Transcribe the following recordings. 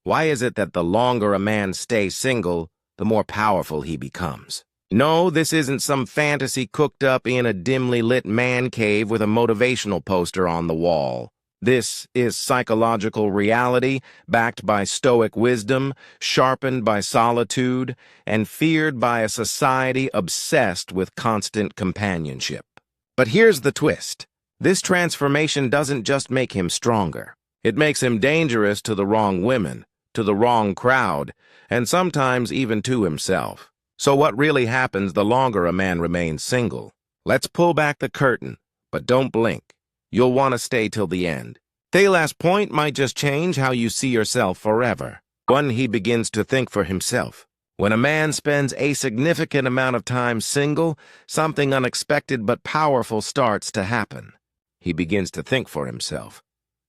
Why is it that the longer a man stays single, the more powerful he becomes? No, this isn't some fantasy cooked up in a dimly lit man cave with a motivational poster on the wall. This is psychological reality, backed by Stoic wisdom, sharpened by solitude, and feared by a society obsessed with constant companionship. But here's the twist. This transformation doesn't just make him stronger. It makes him dangerous to the wrong women, to the wrong crowd, and sometimes even to himself. So what really happens the longer a man remains single? Let's pull back the curtain, but don't blink. You'll want to stay till the end. Thalas' point might just change how you see yourself forever. One, he begins to think for himself. When a man spends a significant amount of time single, something unexpected but powerful starts to happen. He begins to think for himself.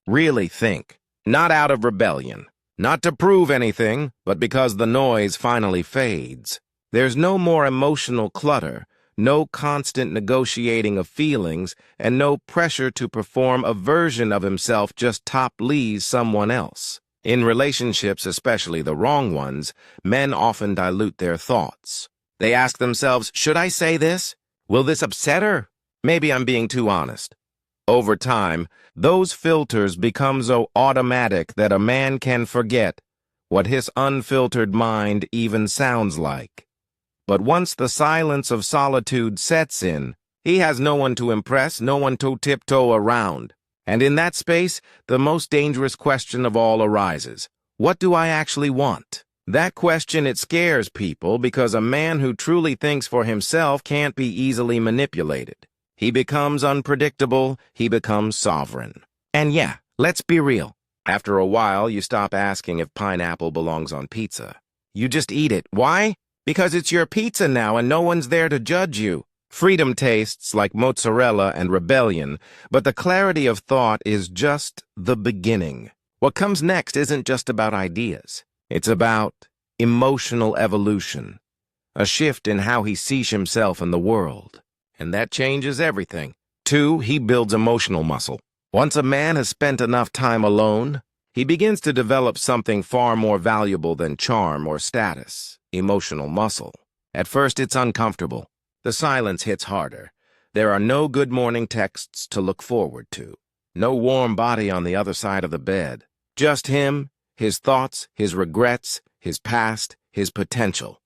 Really think. Not out of rebellion. Not to prove anything, but because the noise finally fades. There's no more emotional clutter, no constant negotiating of feelings, and no pressure to perform a version of himself just to please someone else. In relationships, especially the wrong ones, men often dilute their thoughts. They ask themselves, should I say this? Will this upset her? Maybe I'm being too honest. Over time, those filters become so automatic that a man can forget what his unfiltered mind even sounds like. But once the silence of solitude sets in, he has no one to impress, no one to tiptoe around. And in that space, the most dangerous question of all arises. What do I actually want? That question, it scares people because a man who truly thinks for himself can't be easily manipulated. He becomes unpredictable, he becomes sovereign. And yeah, let's be real. After a while, you stop asking if pineapple belongs on pizza. You just eat it. Why? Because it's your pizza now and no one's there to judge you. Freedom tastes like mozzarella and rebellion, but the clarity of thought is just the beginning. What comes next isn't just about ideas. It's about emotional evolution, a shift in how he sees himself and the world. And that changes everything. 2, he builds emotional muscle. Once a man has spent enough time alone, he begins to develop something far more valuable than charm or status. Emotional muscle. At first, it's uncomfortable. The silence hits harder. There are no good morning texts to look forward to. No warm body on the other side of the bed. Just him, his thoughts, his regrets, his past, his potential.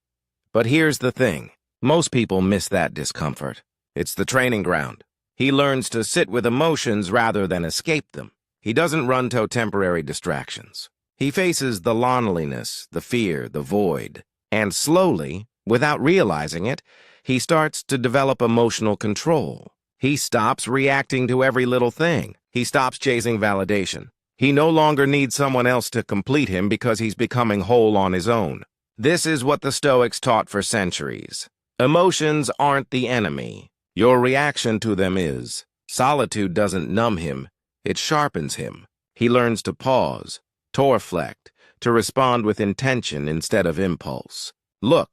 But here's the thing. Most people miss that discomfort. It's the training ground. He learns to sit with emotions rather than escape them. He doesn't run to temporary distractions. He faces the loneliness, the fear, the void. And slowly, without realizing it, he starts to develop emotional control. He stops reacting to every little thing. He stops chasing validation. He no longer needs someone else to complete him because he's becoming whole on his own. This is what the Stoics taught for centuries. Emotions aren't the enemy. Your reaction to them is. Solitude doesn't numb him. It sharpens him. He learns to pause, to reflect, to respond with intention instead of impulse. Look,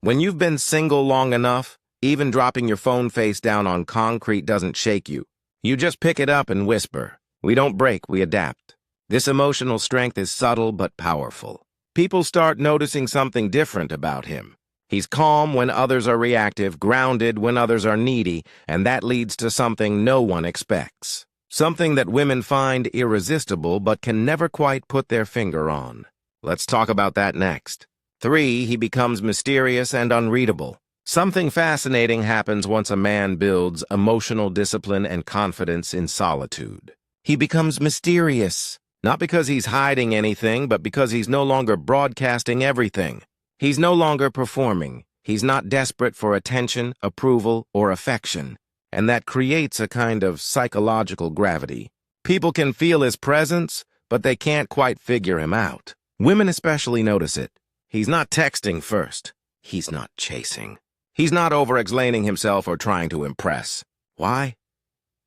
when you've been single long enough, even dropping your phone face down on concrete doesn't shake you. You just pick it up and whisper. We don't break, we adapt. This emotional strength is subtle but powerful. People start noticing something different about him. He's calm when others are reactive, grounded when others are needy, and that leads to something no one expects. Something that women find irresistible but can never quite put their finger on. Let's talk about that next. 3, he becomes mysterious and unreadable. Something fascinating happens once a man builds emotional discipline and confidence in solitude. He becomes mysterious, not because he's hiding anything, but because he's no longer broadcasting everything. He's no longer performing. He's not desperate for attention, approval, or affection. And that creates a kind of psychological gravity. People can feel his presence, but they can't quite figure him out. Women especially notice it. He's not texting first. He's not chasing. He's not over-explaining himself or trying to impress. Why?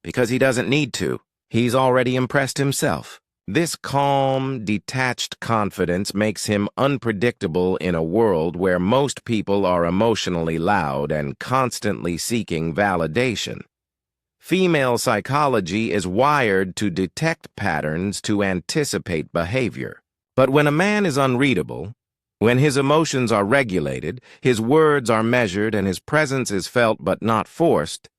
Because he doesn't need to. He's already impressed himself. This calm, detached confidence makes him unpredictable in a world where most people are emotionally loud and constantly seeking validation. Female psychology is wired to detect patterns to anticipate behavior. But when a man is unreadable, when his emotions are regulated, his words are measured, and his presence is felt but not forced,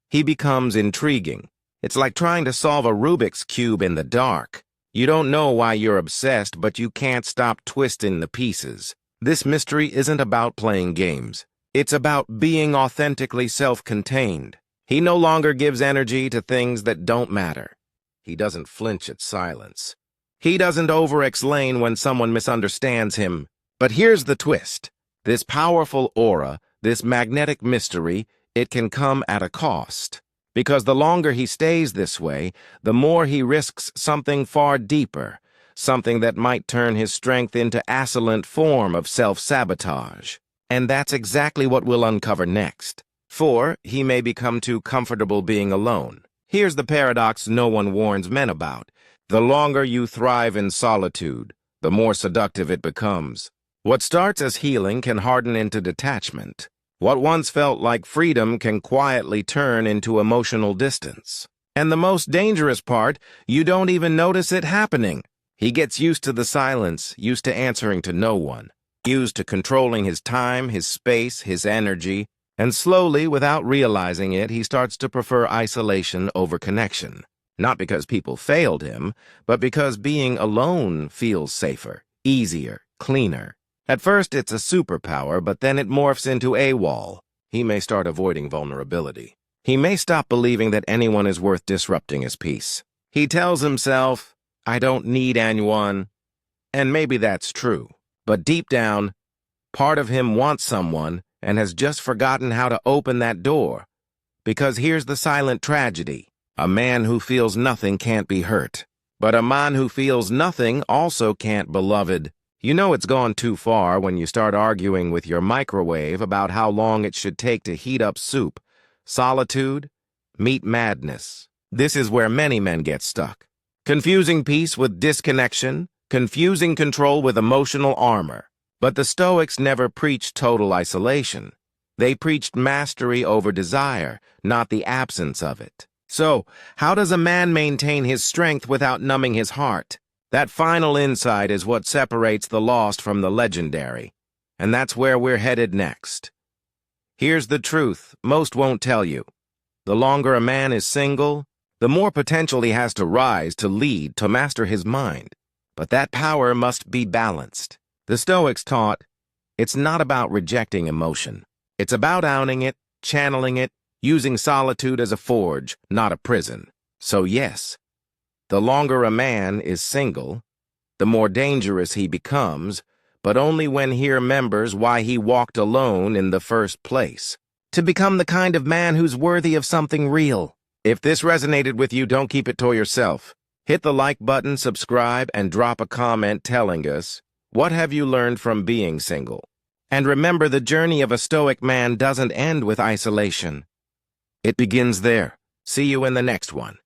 he becomes intriguing. It's like trying to solve a Rubik's Cube in the dark. You don't know why you're obsessed, but you can't stop twisting the pieces. This mystery isn't about playing games. It's about being authentically self-contained. He no longer gives energy to things that don't matter. He doesn't flinch at silence. He doesn't over-explain when someone misunderstands him. But here's the twist. This powerful aura, this magnetic mystery, it can come at a cost. Because the longer he stays this way, the more he risks something far deeper, something that might turn his strength into ascendant form of self-sabotage. And that's exactly what we'll uncover next. For he may become too comfortable being alone. Here's the paradox no one warns men about. The longer you thrive in solitude, the more seductive it becomes. What starts as healing can harden into detachment. What once felt like freedom can quietly turn into emotional distance. And the most dangerous part, you don't even notice it happening. He gets used to the silence, used to answering to no one, used to controlling his time, his space, his energy, and slowly, without realizing it, he starts to prefer isolation over connection. Not because people failed him, but because being alone feels safer, easier, cleaner. At first, it's a superpower, but then it morphs into AWOL. He may start avoiding vulnerability. He may stop believing that anyone is worth disrupting his peace. He tells himself, I don't need anyone. And maybe that's true. But deep down, part of him wants someone and has just forgotten how to open that door. Because here's the silent tragedy. A man who feels nothing can't be hurt. But a man who feels nothing also can't, beloved. You know it's gone too far when you start arguing with your microwave about how long it should take to heat up soup. Solitude, meet madness. This is where many men get stuck. Confusing peace with disconnection, confusing control with emotional armor. But the Stoics never preached total isolation. They preached mastery over desire, not the absence of it. So, how does a man maintain his strength without numbing his heart? That final insight is what separates the lost from the legendary. And that's where we're headed next. Here's the truth most won't tell you. The longer a man is single, the more potential he has to rise, to lead, to master his mind. But that power must be balanced. The Stoics taught, it's not about rejecting emotion. It's about owning it, channeling it, using solitude as a forge, not a prison. So yes, the longer a man is single, the more dangerous he becomes, but only when he remembers why he walked alone in the first place. To become the kind of man who's worthy of something real. If this resonated with you, don't keep it to yourself. Hit the like button, subscribe, and drop a comment telling us, what have you learned from being single? And remember, the journey of a Stoic man doesn't end with isolation. It begins there. See you in the next one.